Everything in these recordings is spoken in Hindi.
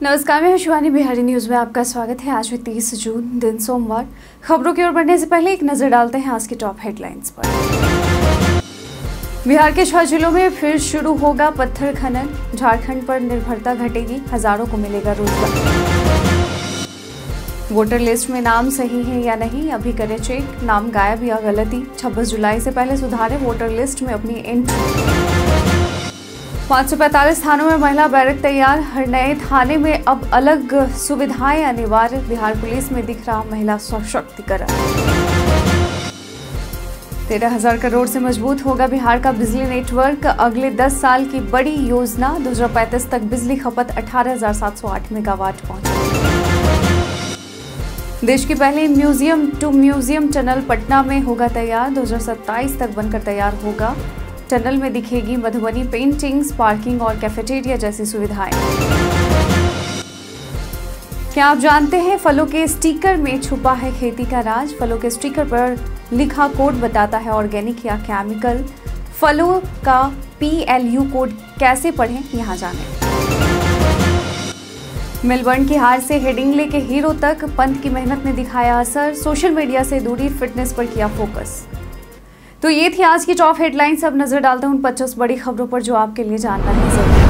नमस्कार, मैं शिवानी। बिहारी न्यूज में आपका स्वागत है। आज भी 30 जून दिन सोमवार। खबरों की ओर बढ़ने से पहले एक नजर डालते हैं आज की टॉप हेडलाइंस पर। बिहार के 6 जिलों में फिर शुरू होगा पत्थर खनन। झारखंड पर निर्भरता घटेगी, हजारों को मिलेगा रोजगार। वोटर लिस्ट में नाम सही है या नहीं, अभी करें चेक। नाम गायब या गलती, 26 जुलाई से पहले सुधारें वोटर लिस्ट में अपनी एंट्री। 545 थानों में महिला बैरक तैयार। हर नए थाने में अब अलग सुविधाएं अनिवार्य। बिहार पुलिस में दिख रहा महिला सशक्तिकरण। 13,000 करोड़ से मजबूत होगा बिहार का बिजली नेटवर्क। अगले 10 साल की बड़ी योजना। 2035 तक बिजली खपत 18,708 मेगावाट पहुंचेगी। देश की पहली museum to museum tunnel Patna में होगा तैयार। 2027 तक बनकर तैयार होगा। टनल में दिखेगी मधुबनी पेंटिंग्स, पार्किंग और कैफेटेरिया जैसी सुविधाएं। क्या आप जानते हैं फलों के स्टिकर में छुपा है खेती का राज? फलों के स्टिकर पर लिखा कोड बताता है ऑर्गेनिक या केमिकल। फलों का PLU कोड कैसे पढ़ें, यहां जानें। मेलबर्न की हार से हेडिंग्ले के हीरो तक पंत की मेहनत ने दिखाया असर। सोशल मीडिया से दूरी, फिटनेस पर किया फोकस। तो ये थी आज की टॉप हेडलाइंस। अब नजर डालते हैं उन 50 बड़ी खबरों पर जो आपके लिए जानना है जरूरी।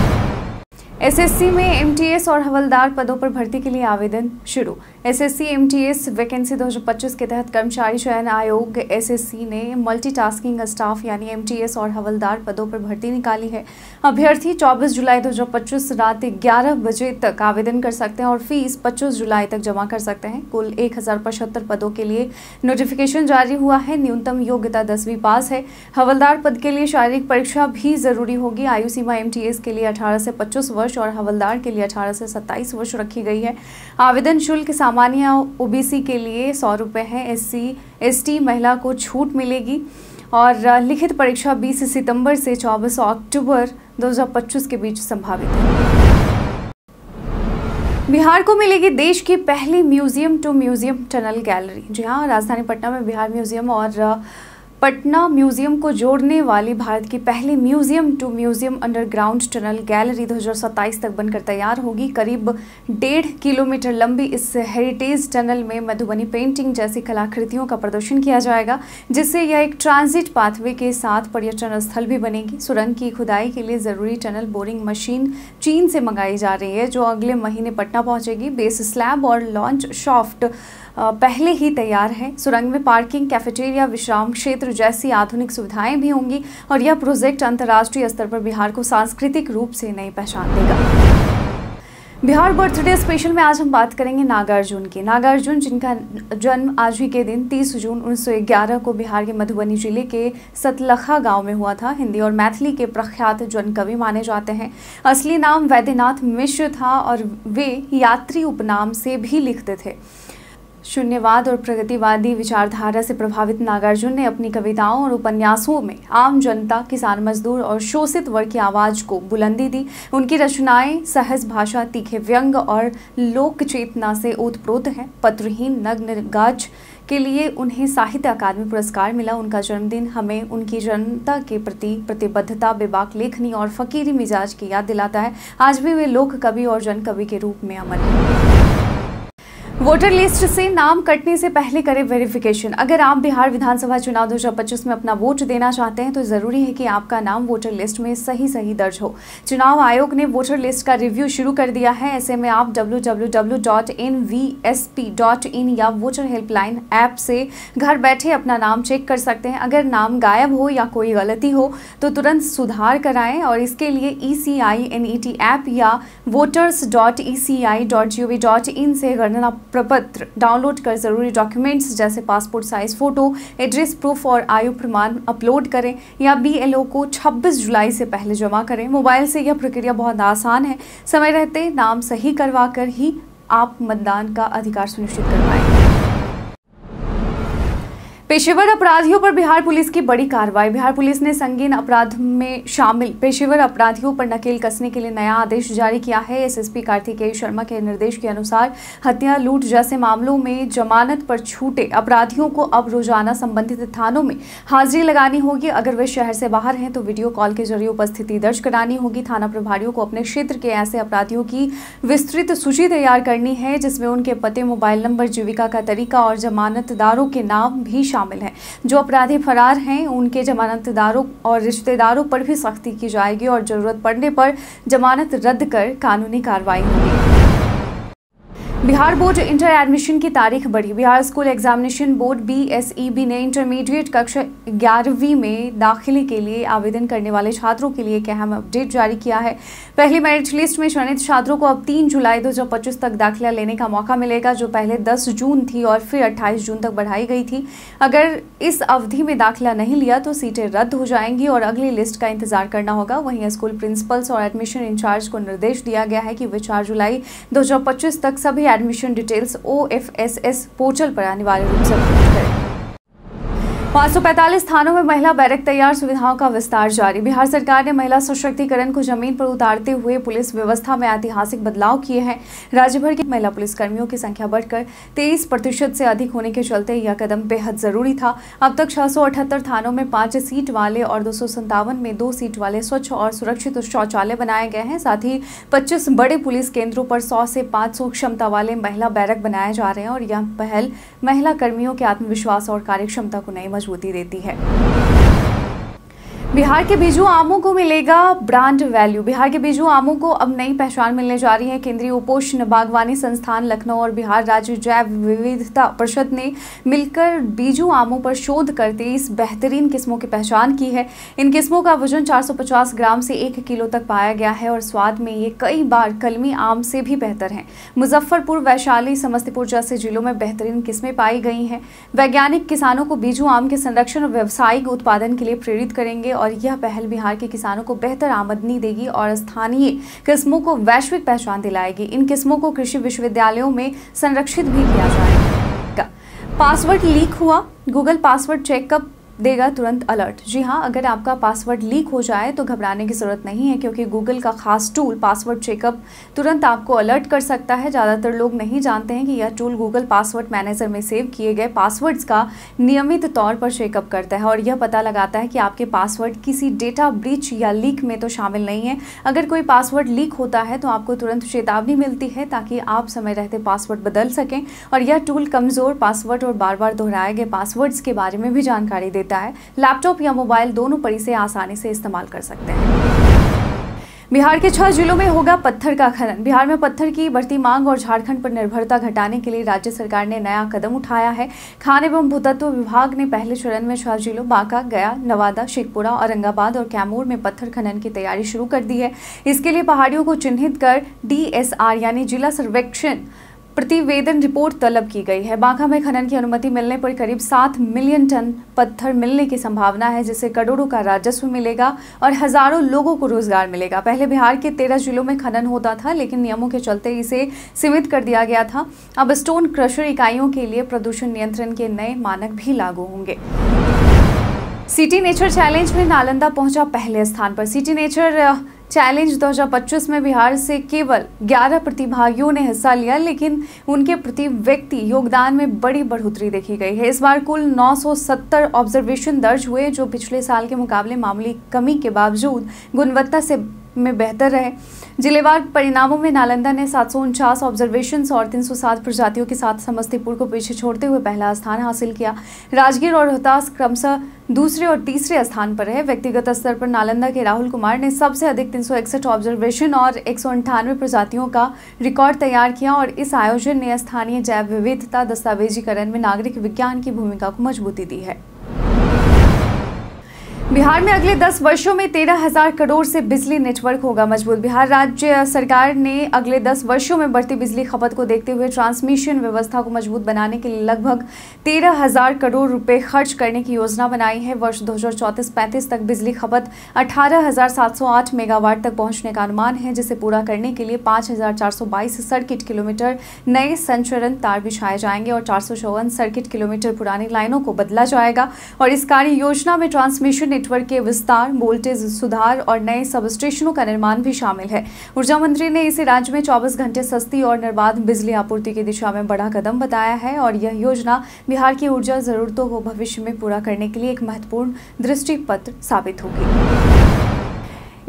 SSC में MTS और हवलदार पदों पर भर्ती के लिए आवेदन शुरू। SSC MTS वैकेंसी 2025 के तहत कर्मचारी चयन आयोग SSC ने मल्टीटास्किंग स्टाफ यानी MTS और हवलदार पदों पर भर्ती निकाली है। अभ्यर्थी 24 जुलाई 2025 रात 11 बजे तक आवेदन कर सकते हैं और फीस 25 जुलाई तक जमा कर सकते हैं। कुल 1075 पदों के लिए नोटिफिकेशन जारी हुआ है। न्यूनतम योग्यता 10वीं पास है। हवलदार पद के लिए शारीरिक परीक्षा भी जरूरी होगी। आयु सीमा MTS के लिए 18 से 25 वर्ष और हवलदार के लिए 18 से 27 वर्ष रखी गई है। आवेदन शुल्क सामान्य OBC के लिए 100 रुपये है। SC ST महिला को छूट मिलेगी और लिखित परीक्षा 20 सितंबर से 24 अक्टूबर 2025 के बीच संभावित है। बिहार को मिलेगी देश की पहली museum to museum tunnel gallery. जी हाँ, राजधानी पटना में बिहार म्यूजियम और पटना म्यूजियम को जोड़ने वाली भारत की पहली museum to museum underground tunnel gallery 2027 तक बनकर तैयार होगी। करीब 1.5 किलोमीटर लंबी इस हेरिटेज टनल में मधुबनी पेंटिंग जैसी कलाकृतियों का प्रदर्शन किया जाएगा, जिससे यह एक ट्रांजिट पाथवे के साथ पर्यटन स्थल भी बनेगी। सुरंग की खुदाई के लिए जरूरी टनल बोरिंग मशीन चीन से मंगाई जा रही है, जो अगले महीने पटना पहुंचेगी। बेस स्लैब और लॉन्च शाफ्ट पहले ही तैयार है। सुरंग में पार्किंग, कैफेटेरिया, विश्राम क्षेत्र जैसी आधुनिक सुविधाएं भी होंगी और यह प्रोजेक्ट अंतर्राष्ट्रीय स्तर पर बिहार को सांस्कृतिक रूप से नई पहचान देगा। बिहार बर्थडे स्पेशल में आज हम बात करेंगे नागार्जुन की। नागार्जुन, जिनका जन्म आज ही के दिन 30 जून 1911 को बिहार के मधुबनी जिले के सतलखा गांव में हुआ था। हिंदी और मैथिली के प्रख्यात जन कवि माने जाते हैं। असली नाम वैद्यनाथ मिश्र था और वे यात्री उपनाम से भी लिखते थे। शून्यवाद और प्रगतिवादी विचारधारा से प्रभावित नागार्जुन ने अपनी कविताओं और उपन्यासों में आम जनता, किसान, मजदूर और शोषित वर्ग की आवाज को बुलंदी दी। उनकी रचनाएं सहज भाषा, तीखे व्यंग और लोक चेतना से ओतप्रोत हैं। पत्रहीन नग्न गाज के लिए उन्हें साहित्य अकादमी पुरस्कार मिला। उनका जन्मदिन हमें उनकी जनता के प्रति प्रतिबद्धता, बेबाक लेखनी और फकीरी मिजाज की याद दिलाता है। आज भी वे लोक कवि और जन कवि के रूप में अमर हैं। वोटर लिस्ट से नाम कटने से पहले करें वेरिफिकेशन। अगर आप बिहार विधानसभा चुनाव 2025 में अपना वोट देना चाहते हैं तो जरूरी है कि आपका नाम वोटर लिस्ट में सही दर्ज हो। चुनाव आयोग ने वोटर लिस्ट का रिव्यू शुरू कर दिया है। ऐसे में आप www.nvsp.in या वोटर हेल्पलाइन ऐप से घर बैठे अपना नाम चेक कर सकते हैं। अगर नाम गायब हो या कोई गलती हो तो तुरंत सुधार कराएं और इसके लिए ECI-NET ऐप या voters.eci.gov.in से गणना प्रपत्र डाउनलोड कर जरूरी डॉक्यूमेंट्स जैसे passport size photo, address proof और आयु प्रमाण अपलोड करें या BLO को 26 जुलाई से पहले जमा करें। मोबाइल से यह प्रक्रिया बहुत आसान है। समय रहते नाम सही करवाकर ही आप मतदान का अधिकार सुनिश्चित कर पाएंगे। पेशेवर अपराधियों पर बिहार पुलिस की बड़ी कार्रवाई। बिहार पुलिस ने संगीन अपराध में शामिल पेशेवर अपराधियों पर नकेल कसने के लिए नया आदेश जारी किया है। एसएसपी कार्तिकेय शर्मा के निर्देश के अनुसार हत्या, लूट जैसे मामलों में जमानत पर छूटे अपराधियों को अब रोजाना संबंधित थानों में हाजिरी लगानी होगी। अगर वे शहर से बाहर हैं तो वीडियो कॉल के जरिए उपस्थिति दर्ज करानी होगी। थाना प्रभारियों को अपने क्षेत्र के ऐसे अपराधियों की विस्तृत सूची तैयार करनी है, जिसमें उनके पते, मोबाइल नंबर, जीविका का तरीका और जमानतदारों के नाम भी शामिल है। जो अपराधी फरार हैं उनके जमानतदारों और रिश्तेदारों पर भी सख्ती की जाएगी और जरूरत पड़ने पर जमानत रद्द कर कानूनी कार्रवाई होगी। बिहार बोर्ड इंटर एडमिशन की तारीख बढ़ी। Bihar school examination board BSEB ने इंटरमीडिएट कक्षा 11वीं में दाखिले के लिए आवेदन करने वाले छात्रों के लिए एक अहम अपडेट जारी किया है। पहली मेरिट लिस्ट में चयनित छात्रों को अब 3 जुलाई 2025 तक दाखिला लेने का मौका मिलेगा, जो पहले 10 जून थी और फिर 28 जून तक बढ़ाई गई थी। अगर इस अवधि में दाखिला नहीं लिया तो सीटें रद्द हो जाएंगी और अगली लिस्ट का इंतजार करना होगा। वहीं स्कूल प्रिंसिपल्स और एडमिशन इंचार्ज को निर्देश दिया गया है कि वे 4 जुलाई 2025 तक सभी एडमिशन डिटेल्स OFSS पोर्टल पर अनिवार्य रूप से अपलोड करें। 545 थानों में महिला बैरक तैयार, सुविधाओं का विस्तार जारी। बिहार सरकार ने महिला सशक्तिकरण को जमीन पर उतारते हुए पुलिस व्यवस्था में ऐतिहासिक बदलाव किए हैं। राज्य भर की महिला पुलिसकर्मियों की संख्या बढ़कर 23% से अधिक होने के चलते यह कदम बेहद जरूरी था। अब तक 678 थानों में 5 सीट वाले और 257 में 2 सीट वाले स्वच्छ और सुरक्षित शौचालय बनाए गए हैं। साथ ही 25 बड़े पुलिस केंद्रों पर 100 से 500 क्षमता वाले महिला बैरक बनाए जा रहे हैं और यह पहल महिला कर्मियों के आत्मविश्वास और कार्यक्षमता को नई मजबूती देती है। बिहार के बीजू आमों को मिलेगा ब्रांड वैल्यू। बिहार के बीजू आमों को अब नई पहचान मिलने जा रही है। केंद्रीय उपोष्ण बागवानी संस्थान लखनऊ और बिहार राज्य जैव विविधता परिषद ने मिलकर बीजू आमों पर शोध करते इस बेहतरीन किस्मों की पहचान की है। इन किस्मों का वजन 450 ग्राम से 1 किलो तक पाया गया है और स्वाद में ये कई बार कलमी आम से भी बेहतर हैं। मुजफ्फरपुर, वैशाली, समस्तीपुर जैसे जिलों में बेहतरीन किस्में पाई गई हैं। वैज्ञानिक किसानों को बीजू आम के संरक्षण और व्यावसायिक उत्पादन के लिए प्रेरित करेंगे और यह पहल बिहार के किसानों को बेहतर आमदनी देगी और स्थानीय किस्मों को वैश्विक पहचान दिलाएगी। इन किस्मों को कृषि विश्वविद्यालयों में संरक्षित भी किया जाएगा। पासवर्ड लीक हुआ, गूगल पासवर्ड चेकअप देगा तुरंत अलर्ट। जी हाँ, अगर आपका पासवर्ड लीक हो जाए तो घबराने की जरूरत नहीं है, क्योंकि गूगल का खास टूल पासवर्ड चेकअप तुरंत आपको अलर्ट कर सकता है। ज़्यादातर लोग नहीं जानते हैं कि यह टूल गूगल पासवर्ड मैनेजर में सेव किए गए पासवर्ड्स का नियमित तौर पर चेकअप करता है और यह पता लगाता है कि आपके पासवर्ड किसी डेटा ब्रीच या लीक में तो शामिल नहीं है। अगर कोई पासवर्ड लीक होता है तो आपको तुरंत चेतावनी मिलती है ताकि आप समय रहते पासवर्ड बदल सकें और यह टूल कमज़ोर पासवर्ड और बार बार दोहराए गए पासवर्ड्स के बारे में भी जानकारी देता है। लैपटॉप या मोबाइल दोनों पर इसे आसानी से इस्तेमाल कर सकते हैं। बिहार के 6 जिलों में होगा पत्थर का खनन। बिहार में पत्थर की बढ़ती मांग और झारखंड पर निर्भरता घटाने के लिए राज्य सरकार ने नया कदम उठाया है। खान एवं भूतत्व विभाग ने पहले चरण में 6 जिलों बांका, गया, नवादा, शेखपुरा, औरंगाबाद और कैमूर में पत्थर खनन की तैयारी शुरू कर दी है। इसके लिए पहाड़ियों को चिन्हित कर DSR यानी जिला सर्वेक्षण प्रतिवेदन रिपोर्ट तलब की गई है। बांका में खनन की अनुमति मिलने पर करीब 7 मिलियन टन पत्थर मिलने की संभावना है, जिससे करोड़ों का राजस्व मिलेगा और हजारों लोगों को रोजगार मिलेगा। पहले बिहार के 13 जिलों में खनन होता था, लेकिन नियमों के चलते इसे सीमित कर दिया गया था। अब स्टोन क्रशर इकाइयों के लिए प्रदूषण नियंत्रण के नए मानक भी लागू होंगे। सिटी नेचर चैलेंज में नालंदा पहुंचा पहले स्थान पर। सिटी नेचर चैलेंज 2025 में बिहार से केवल 11 प्रतिभागियों ने हिस्सा लिया, लेकिन उनके प्रति व्यक्ति योगदान में बड़ी बढ़ोतरी देखी गई है। इस बार कुल 970 ऑब्जर्वेशन दर्ज हुए, जो पिछले साल के मुकाबले मामूली कमी के बावजूद गुणवत्ता में बेहतर रहे। जिलेवार परिणामों में नालंदा ने 749 ऑब्जर्वेशंस और 307 प्रजातियों के साथ समस्तीपुर को पीछे छोड़ते हुए पहला स्थान हासिल किया। राजगीर और रोहतास क्रमशः दूसरे और तीसरे स्थान पर है। व्यक्तिगत स्तर पर नालंदा के राहुल कुमार ने सबसे अधिक 361 ऑब्जर्वेशन और 198 प्रजातियों का रिकॉर्ड तैयार किया और इस आयोजन ने स्थानीय जैव विविधता दस्तावेजीकरण में नागरिक विज्ञान की भूमिका को मजबूती दी है। बिहार में अगले 10 वर्षों में 13,000 करोड़ से बिजली नेटवर्क होगा मजबूत। बिहार राज्य सरकार ने अगले 10 वर्षों में बढ़ती बिजली खपत को देखते हुए ट्रांसमिशन व्यवस्था को मजबूत बनाने के लिए लगभग 13,000 करोड़ रुपए खर्च करने की योजना बनाई है। वर्ष 2034-35 तक बिजली खपत 18,708 मेगावाट तक पहुंचने का अनुमान है, जिसे पूरा करने के लिए 5,422 सर्किट किलोमीटर नए संचरण तार बिछाए जाएंगे और 454 सर्किट किलोमीटर पुरानी लाइनों को बदला जाएगा। और इस कार्य योजना में ट्रांसमिशन नेटवर्क के विस्तार, वोल्टेज सुधार और नए सब स्टेशनों का निर्माण भी शामिल है। ऊर्जा मंत्री ने इसे राज्य में 24 घंटे सस्ती और निर्बाध बिजली आपूर्ति की दिशा में बड़ा कदम बताया है और यह योजना बिहार की ऊर्जा जरूरतों को भविष्य में पूरा करने के लिए एक महत्वपूर्ण दृष्टिपत्र साबित होगी।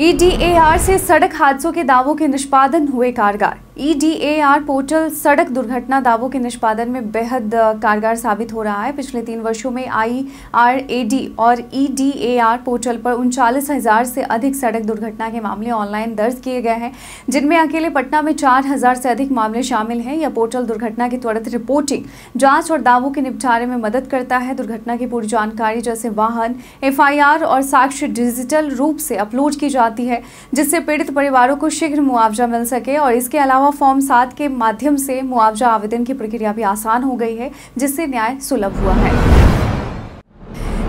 EDAR से सड़क हादसों के दावों के निष्पादन हुए कारगर। EDAR पोर्टल सड़क दुर्घटना दावों के निष्पादन में बेहद कारगर साबित हो रहा है। पिछले 3 वर्षों में IRAD और EDAR पोर्टल पर 39,000 से अधिक सड़क दुर्घटना के मामले ऑनलाइन दर्ज किए गए हैं, जिनमें अकेले पटना में 4,000 से अधिक मामले शामिल हैं। यह पोर्टल दुर्घटना की त्वरित रिपोर्टिंग, जांच और दावों के निपटारे में मदद करता है। दुर्घटना की पूरी जानकारी जैसे वाहन, FIR और साक्ष्य डिजिटल रूप से अपलोड की जाती है, जिससे पीड़ित परिवारों को शीघ्र मुआवजा मिल सके। और इसके अलावा फॉर्म 7 के माध्यम से मुआवजा आवेदन की प्रक्रिया भी आसान हो गई है, जिससे न्याय सुलभ हुआ है।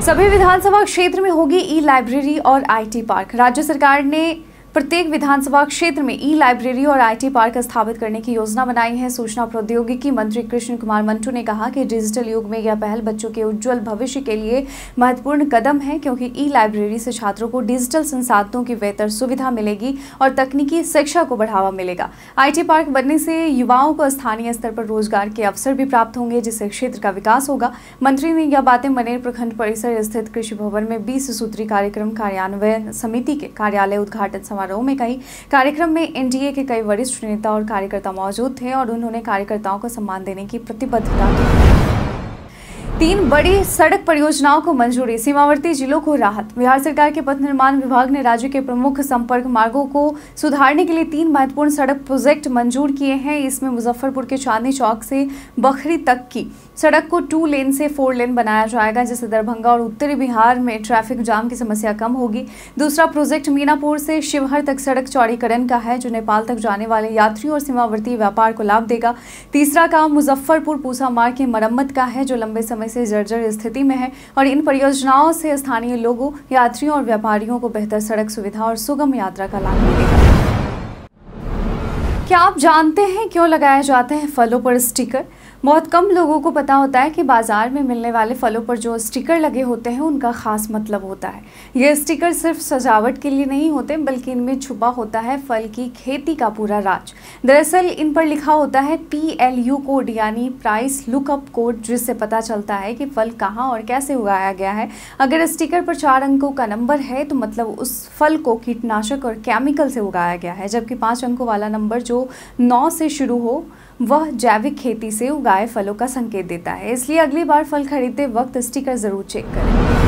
सभी विधानसभा क्षेत्र में होगी ई-लाइब्रेरी और IT पार्क। राज्य सरकार ने प्रत्येक विधानसभा क्षेत्र में ई-लाइब्रेरी और IT पार्क स्थापित करने की योजना बनाई है। सूचना प्रौद्योगिकी मंत्री कृष्ण कुमार मंटू ने कहा कि डिजिटल युग में यह पहल बच्चों के उज्जवल भविष्य के लिए महत्वपूर्ण कदम है, क्योंकि ई-लाइब्रेरी से छात्रों को डिजिटल संसाधनों की बेहतर सुविधा मिलेगी और तकनीकी शिक्षा को बढ़ावा मिलेगा। IT पार्क बनने से युवाओं को स्थानीय स्तर पर रोजगार के अवसर भी प्राप्त होंगे, जिससे क्षेत्र का विकास होगा। मंत्री ने यह बातें मनेर प्रखंड परिसर स्थित कृषि भवन में 20 सूत्री कार्यक्रम कार्यान्वयन समिति के कार्यालय उद्घाटन समारोह में कही। कार्यक्रम में NDA के कई वरिष्ठ नेता और कार्यकर्ता मौजूद थे और उन्होंने कार्यकर्ताओं को सम्मान देने की प्रतिबद्धता की। 3 बड़ी सड़क परियोजनाओं को मंजूरी, सीमावर्ती जिलों को राहत। बिहार सरकार के पथ निर्माण विभाग ने राज्य के प्रमुख संपर्क मार्गों को सुधारने के लिए 3 महत्वपूर्ण सड़क प्रोजेक्ट मंजूर किए हैं। इसमें मुजफ्फरपुर के चांदनी चौक से बखरी तक की सड़क को 2 लेन से 4 लेन बनाया जाएगा, जिससे दरभंगा और उत्तरी बिहार में ट्रैफिक जाम की समस्या कम होगी। दूसरा प्रोजेक्ट मीनापुर से शिवहर तक सड़क चौड़ीकरण का है, जो नेपाल तक जाने वाले यात्रियों और सीमावर्ती व्यापार को लाभ देगा। तीसरा काम मुजफ्फरपुर पूसा मार्ग की मरम्मत का है, जो लंबे समय से जर्जर स्थिति में है और इन परियोजनाओं से स्थानीय लोगों, यात्रियों और व्यापारियों को बेहतर सड़क सुविधा और सुगम यात्रा का लाभ मिलेगा। क्या आप जानते हैं क्यों लगाए जाते हैं फलों पर स्टिकर? बहुत कम लोगों को पता होता है कि बाजार में मिलने वाले फलों पर जो स्टिकर लगे होते हैं उनका खास मतलब होता है। ये स्टिकर सिर्फ सजावट के लिए नहीं होते, बल्कि इनमें छुपा होता है फल की खेती का पूरा राज। दरअसल इन पर लिखा होता है PLU कोड, यानी प्राइस लुकअप कोड, जिससे पता चलता है कि फल कहाँ और कैसे उगाया गया है। अगर स्टिकर पर 4 अंकों का नंबर है तो मतलब उस फल को कीटनाशक और केमिकल से उगाया गया है, जबकि 5 अंकों वाला नंबर जो 9 से शुरू हो वह जैविक खेती से उगाए फलों का संकेत देता है। इसलिए अगली बार फल खरीदते वक्त स्टिकर जरूर चेक करें।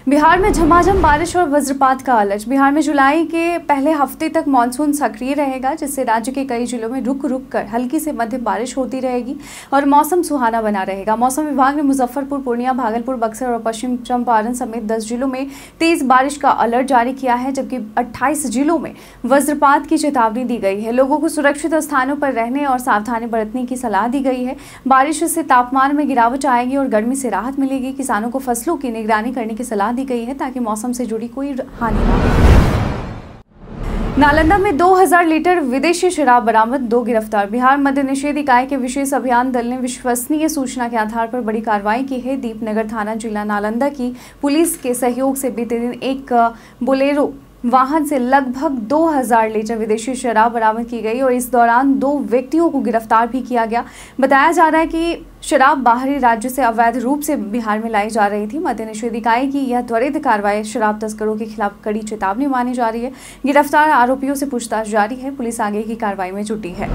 बिहार में झमाझम बारिश और वज्रपात का अलर्ट। बिहार में जुलाई के पहले हफ्ते तक मानसून सक्रिय रहेगा, जिससे राज्य के कई जिलों में रुक रुक कर हल्की से मध्यम बारिश होती रहेगी और मौसम सुहाना बना रहेगा। मौसम विभाग ने मुजफ्फरपुर, पूर्णिया, भागलपुर, बक्सर और पश्चिम चंपारण समेत 10 जिलों में तेज बारिश का अलर्ट जारी किया है, जबकि 28 जिलों में वज्रपात की चेतावनी दी गई है। लोगों को सुरक्षित स्थानों पर रहने और सावधानी बरतने की सलाह दी गई है। बारिश से तापमान में गिरावट आएगी और गर्मी से राहत मिलेगी। किसानों को फसलों की निगरानी करने की सलाह दी गई है, ताकि मौसम से जुड़ी कोई हानि ना हो। नालंदा में 2000 लीटर विदेशी शराब बरामद, 2 गिरफ्तार। बिहार मद्य निषेध इकाई के विशेष अभियान दल ने विश्वसनीय सूचना के आधार पर बड़ी कार्रवाई की है। दीपनगर थाना जिला नालंदा की पुलिस के सहयोग से बीते दिन एक बोलेरो वाहन से लगभग 2000 लीटर विदेशी शराब बरामद की गई और इस दौरान 2 व्यक्तियों को गिरफ्तार भी किया गया। बताया जा रहा है कि शराब बाहरी राज्य से अवैध रूप से बिहार में लाई जा रही थी। मद्य निषेध इकाई की यह त्वरित कार्रवाई शराब तस्करों के खिलाफ कड़ी चेतावनी मानी जा रही है। गिरफ्तार आरोपियों से पूछताछ जारी है। पुलिस आगे की कार्रवाई में जुटी है।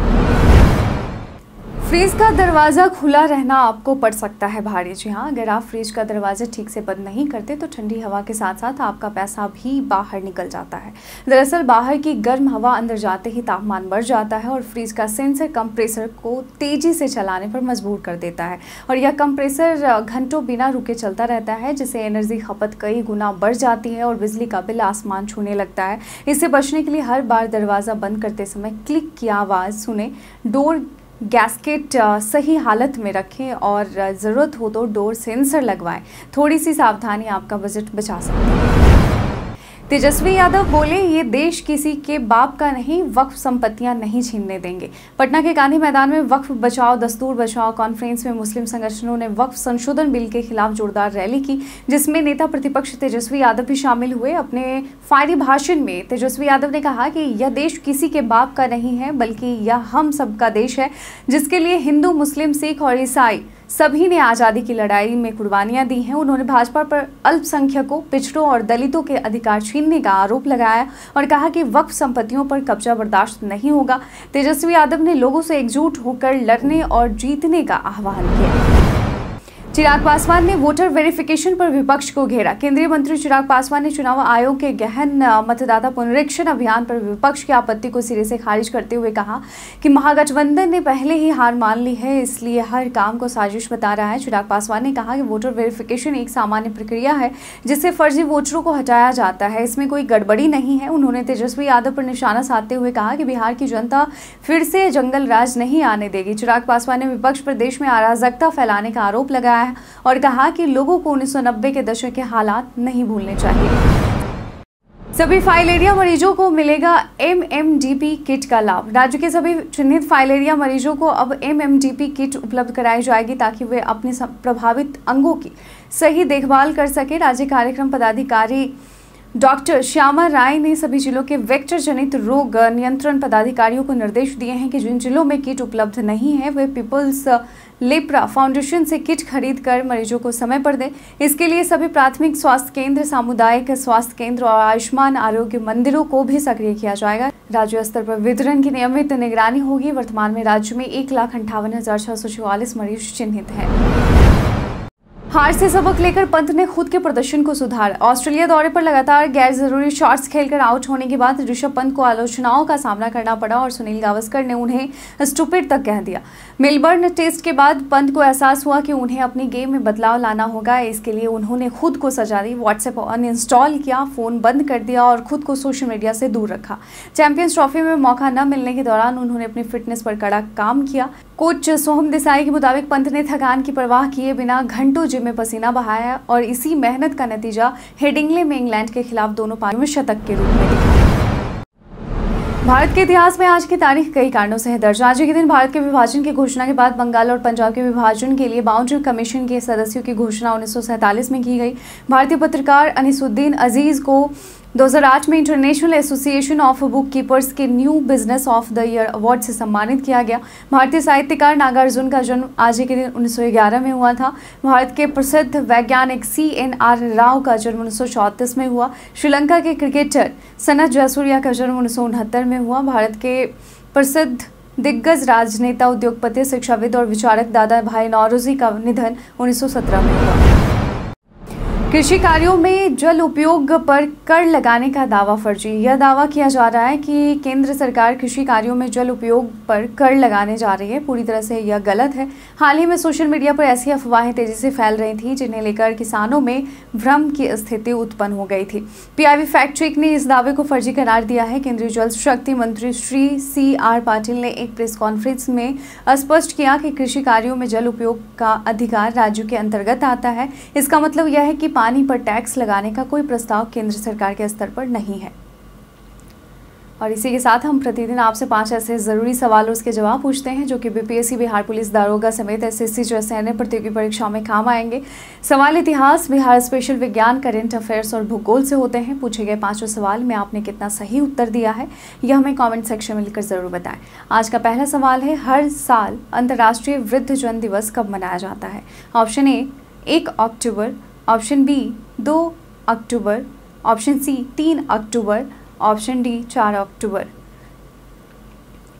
फ्रीज का दरवाज़ा खुला रहना आपको पड़ सकता है भारी। जी हाँ, अगर आप फ्रिज का दरवाज़ा ठीक से बंद नहीं करते तो ठंडी हवा के साथ साथ आपका पैसा भी बाहर निकल जाता है। दरअसल बाहर की गर्म हवा अंदर जाते ही तापमान बढ़ जाता है और फ्रिज का सेंसर कंप्रेसर को तेज़ी से चलाने पर मजबूर कर देता है और यह कंप्रेसर घंटों बिना रुके चलता रहता है, जिससे एनर्जी खपत कई गुना बढ़ जाती है और बिजली का बिल आसमान छूने लगता है। इससे बचने के लिए हर बार दरवाज़ा बंद करते समय क्लिक की आवाज़ सुने, डोर गैस्केट सही हालत में रखें और ज़रूरत हो तो डोर सेंसर लगवाएं। थोड़ी सी सावधानी आपका बजट बचा सकती है। तेजस्वी यादव बोले, ये देश किसी के बाप का नहीं, वक्फ संपत्तियां नहीं छीनने देंगे। पटना के गांधी मैदान में वक्फ बचाओ दस्तूर बचाओ कॉन्फ्रेंस में मुस्लिम संगठनों ने वक्फ संशोधन बिल के खिलाफ जोरदार रैली की, जिसमें नेता प्रतिपक्ष तेजस्वी यादव भी शामिल हुए। अपने फायरी भाषण में तेजस्वी यादव ने कहा कि यह देश किसी के बाप का नहीं है, बल्कि यह हम सबका देश है, जिसके लिए हिंदू, मुस्लिम, सिख और ईसाई सभी ने आज़ादी की लड़ाई में कुर्बानियां दी हैं। उन्होंने भाजपा पर अल्पसंख्यकों, पिछड़ों और दलितों के अधिकार छीनने का आरोप लगाया और कहा कि वक्फ संपत्तियों पर कब्जा बर्दाश्त नहीं होगा। तेजस्वी यादव ने लोगों से एकजुट होकर लड़ने और जीतने का आह्वान किया। चिराग पासवान ने वोटर वेरिफिकेशन पर विपक्ष को घेरा। केंद्रीय मंत्री चिराग पासवान ने चुनाव आयोग के गहन मतदाता पुनरीक्षण अभियान पर विपक्ष की आपत्ति को सिरे से खारिज करते हुए कहा कि महागठबंधन ने पहले ही हार मान ली है, इसलिए हर काम को साजिश बता रहा है। चिराग पासवान ने कहा कि वोटर वेरिफिकेशन एक सामान्य प्रक्रिया है जिससे फर्जी वोटरों को हटाया जाता है, इसमें कोई गड़बड़ी नहीं है। उन्होंने तेजस्वी यादव पर निशाना साधते हुए कहा कि बिहार की जनता फिर से जंगल राज नहीं आने देगी। चिराग पासवान ने विपक्ष पर देश में अराजकता फैलाने का आरोप लगाया और कहा कि लोगों को 1990 के दशक के हालात नहीं भूलने चाहिए। सभी फाइलेरिया मरीजों को मिलेगा एमएमडीपी किट का लाभ। राज्य के सभी चिन्हित फाइलेरिया मरीजों को अब एमएमडीपी किट उपलब्ध कराई जाएगी ताकि वे अपने प्रभावित अंगों की सही देखभाल कर सके। राज्य कार्यक्रम पदाधिकारी डॉक्टर श्यामा राय ने सभी जिलों के वेक्टर जनित रोग नियंत्रण पदाधिकारियों को निर्देश दिए हैं कि जिन जिलों में किट उपलब्ध नहीं है वे पीपल्स लेप्रा फाउंडेशन से किट खरीद कर मरीजों को समय पर दें। इसके लिए सभी प्राथमिक स्वास्थ्य केंद्र, सामुदायिक स्वास्थ्य केंद्र और आयुष्मान आरोग्य मंदिरों को भी सक्रिय किया जाएगा। राज्य स्तर पर वितरण की नियमित निगरानी होगी। वर्तमान में राज्य में 1,58,644 मरीज चिन्हित हैं। हार से सबक लेकर पंत ने खुद के प्रदर्शन को सुधारा। ऑस्ट्रेलिया दौरे पर लगातार गैर जरूरी शॉट्स खेलकर आउट होने के बाद ऋषभ पंत को आलोचनाओं का सामना करना पड़ा और सुनील गावस्कर ने उन्हें स्टूपिड तक कह दिया। मेलबर्न टेस्ट के बाद पंत को एहसास हुआ कि उन्हें अपनी गेम में बदलाव लाना होगा। इसके लिए उन्होंने खुद को सजा दी, व्हाट्सएप अनइंस्टॉल किया, फोन बंद कर दिया और खुद को सोशल मीडिया से दूर रखा। चैंपियंस ट्रॉफी में मौका न मिलने के दौरान उन्होंने अपनी फिटनेस पर कड़ा काम किया। कोच सोहम देसाई के मुताबिक पंत ने थकान की परवाह किए बिना घंटों जिम में पसीना बहाया और इसी मेहनत का नतीजा हेडिंग्ले में इंग्लैंड के खिलाफ दोनों पारियों में शतक के रूप में दिखा। भारत के इतिहास में आज की तारीख कई कारणों से है दर्ज। आज के दिन भारत के विभाजन की घोषणा के बाद बंगाल और पंजाब के विभाजन के लिए बाउंड्री कमीशन के सदस्यों की घोषणा 1947 में की गई। भारतीय पत्रकार अनीसुद्दीन अजीज को 2008 में international association of book keepers के new business of the year award से सम्मानित किया गया। भारतीय साहित्यकार नागार्जुन का जन्म आज के दिन 1911 में हुआ था। भारत के प्रसिद्ध वैज्ञानिक CNR राव का जन्म 1934 में हुआ। श्रीलंका के क्रिकेटर सनत जयसूर्या का जन्म 1969 में हुआ। भारत के प्रसिद्ध दिग्गज राजनेता, उद्योगपति, शिक्षाविद और विचारक दादा भाई नौरोजी का निधन 1917 में हुआ। कृषि कार्यों में जल उपयोग पर कर लगाने का दावा फर्जी। यह दावा किया जा रहा है कि केंद्र सरकार कृषि कार्यों में जल उपयोग पर कर लगाने जा रही है। पूरी तरह से यह गलत है। हाल ही में सोशल मीडिया पर ऐसी अफवाहें तेजी से फैल रही थी जिन्हें लेकर किसानों में भ्रम की स्थिति उत्पन्न हो गई थी। PIB फैक्ट चेक ने इस दावे को फर्जी करार दिया है। केंद्रीय जल शक्ति मंत्री श्री CR पाटिल ने एक प्रेस कॉन्फ्रेंस में स्पष्ट किया कि कृषि कार्यों में जल उपयोग का अधिकार राज्यों के अंतर्गत आता है। इसका मतलब यह है कि पानी पर टैक्स लगाने का कोई प्रस्ताव केंद्र सरकार के स्तर पर नहीं है। और इसी के साथ हम प्रतिदिन आपसे 5 ऐसे जरूरी सवालों के जवाब पूछते हैं जो कि BPSC, बिहार पुलिस दारोगा समेत SSC जैसे अन्य प्रतियोगी परीक्षाओं में काम आएंगे। सवाल इतिहास, बिहार स्पेशल, विज्ञान, करंट अफेयर्स और भूगोल से होते हैं। पूछे गए 5 सवाल में आपने कितना सही उत्तर दिया है यह हमें कॉमेंट सेक्शन में लिखकर जरूर बताएं। आज का पहला सवाल है, हर साल अंतर्राष्ट्रीय वृद्धजन दिवस कब मनाया जाता है? Option A 1 October, option B 2 October, option C 3 October, option D 4 अक्टूबर।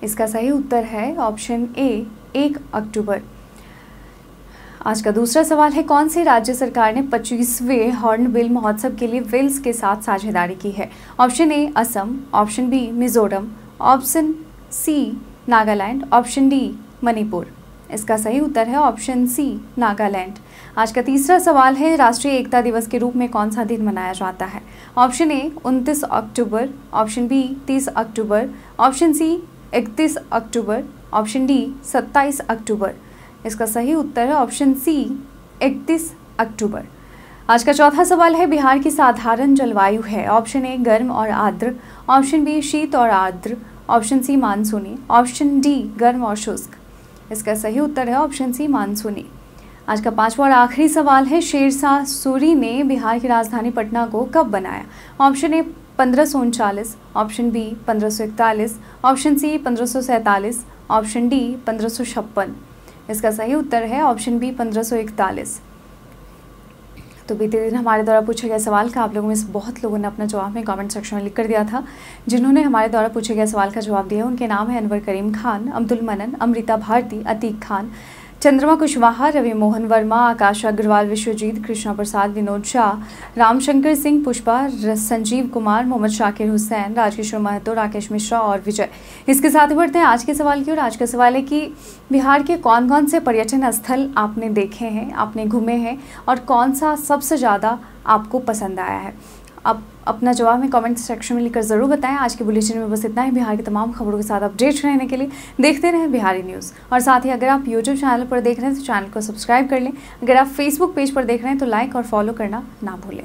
इसका सही उत्तर है ऑप्शन A 1 अक्टूबर। आज का दूसरा सवाल है, कौन सी राज्य सरकार ने 25वें हॉर्नबिल महोत्सव के लिए वेल्स के साथ साझेदारी की है? Option A Assam, option B Mizoram, option C Nagaland, option D Manipur. इसका सही उत्तर है ऑप्शन सी नागालैंड। आज का तीसरा सवाल है, राष्ट्रीय एकता दिवस के रूप में कौन सा दिन मनाया जाता है? Option A 29 October, option B 30 October, option C 31 October, option D 27 October. इसका सही उत्तर है ऑप्शन सी 31 अक्टूबर। आज का चौथा सवाल है, बिहार की साधारण जलवायु है? ऑप्शन ए गर्म और आर्द्र, ऑप्शन बी शीत और आर्द्र, ऑप्शन सी मानसूनी, ऑप्शन डी गर्म और शुष्क। इसका सही उत्तर है ऑप्शन सी मानसूनी। आज का पांचवा और आखिरी सवाल है, शेरशाह सूरी ने बिहार की राजधानी पटना को कब बनाया? Option A 1539, option B 1541, option C 1547, option D 1556। इसका सही उत्तर है ऑप्शन बी 1541। तो बीते दिन हमारे द्वारा पूछे गए सवाल का आप लोगों में से बहुत लोगों ने अपना जवाब में कमेंट सेक्शन में लिख कर दिया था। जिन्होंने हमारे द्वारा पूछे गए सवाल का जवाब दिया उनके नाम है अनवर करीम खान, अब्दुल मनन, अमृता भारती, अतीक खान, चंद्रमा कुशवाहा, रवि मोहन वर्मा, आकाश अग्रवाल, विश्वजीत, कृष्णा प्रसाद, विनोद शाह, रामशंकर सिंह, पुष्पा, संजीव कुमार, मोहम्मद शाकिर हुसैन, राजकिशोर महतो, राकेश मिश्रा और विजय। इसके साथ ही बढ़ते हैं आज के सवाल की ओर। आज का सवाल है कि बिहार के कौन कौन से पर्यटन स्थल आपने देखे हैं, आपने घूमे हैं और कौन सा सबसे ज़्यादा आपको पसंद आया है? आप अपना जवाब में कमेंट सेक्शन में लिखकर ज़रूर बताएं। आज के बुलेटिन में बस इतना ही। बिहार की तमाम खबरों के साथ अपडेट रहने के लिए देखते रहें बिहारी न्यूज़। और साथ ही अगर आप यूट्यूब चैनल पर देख रहे हैं तो चैनल को सब्सक्राइब कर लें। अगर आप फेसबुक पेज पर देख रहे हैं तो लाइक और फॉलो करना ना भूलें।